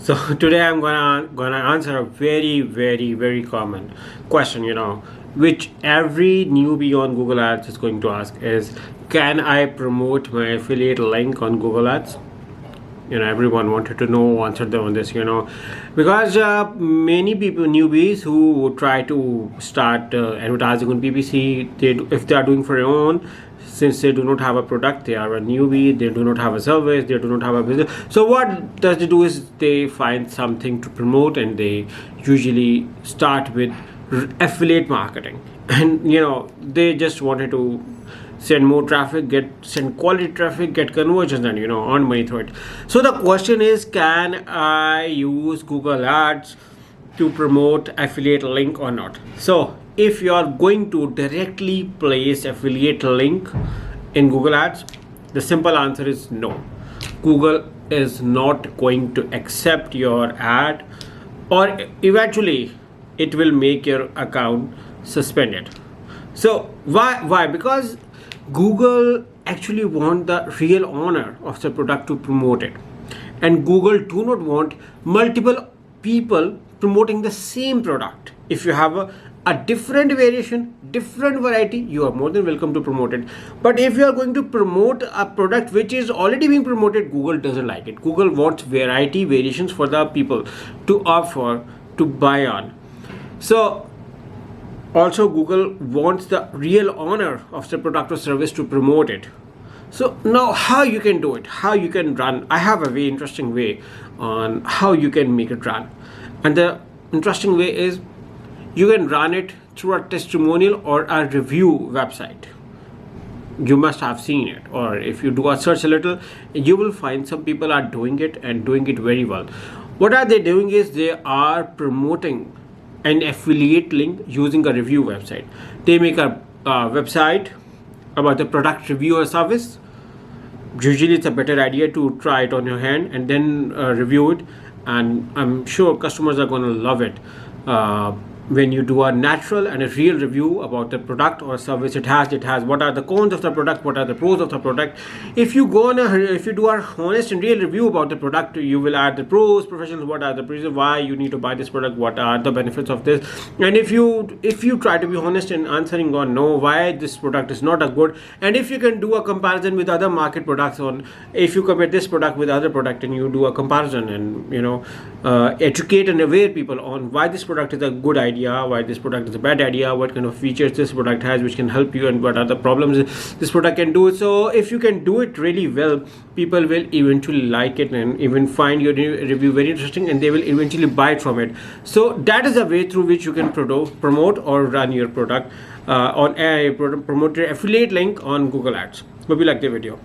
So today I'm gonna answer a very common question, which every newbie on Google Ads is going to ask is, can I promote my affiliate link on Google Ads? Everyone wanted to know answer on this, because many people newbies who try to start advertising on PPC, if they are doing for their own, since they do not have a product, they are a newbie, they do not have a service, they do not have a business. So what does they do is they find something to promote, and they usually start with affiliate marketing. And they just wanted to send more traffic, send quality traffic, get conversions, and earn money through it. So the question is, can I use Google Ads to promote affiliate link or not? So if you are going to directly place affiliate link in Google Ads, the simple answer is no. Google is not going to accept your ad, or eventually it will make your account suspended. So why? Because Google actually want the real owner of the product to promote it, and Google do not want multiple people promoting the same product. If you have a different variation, different variety, you are more than welcome to promote it. But if you are going to promote a product which is already being promoted, Google doesn't like it. Google wants variations for the people to opt for, to buy on. So also Google wants the real owner of the product or service to promote it. So now how you can do it, how you can run, I have a very interesting way on how you can make it run. And the interesting way is, you can run it through a testimonial or a review website. You must have seen it, or if you do a search a little, you will find some people are doing it and doing it very well. What are they doing is, they are promoting an affiliate link using a review website. They make a website about the product review or service. Usually it's a better idea to try it on your hand and then review it, and I'm sure customers are going to love it when you do a natural and a real review about the product or service it has. What are the cons of the product, what are the pros of the product. If you do a honest and real review about the product, you will add the pros, professionals, what are the reasons why you need to buy this product, what are the benefits of this. And if you try to be honest in answering on no, why this product is not a good, and if you can do a comparison with other market products, on if you compare this product with other product and you do a comparison, and educate and aware people on why this product is a good idea, why this product is a bad idea, what kind of features this product has which can help you, and what are the problems this product can do. So if you can do it really well, people will eventually like it and even find your review very interesting, and they will eventually buy it from it. So that is a way through which you can promote or run your product on a promote your affiliate link on Google Ads. Hope you like the video.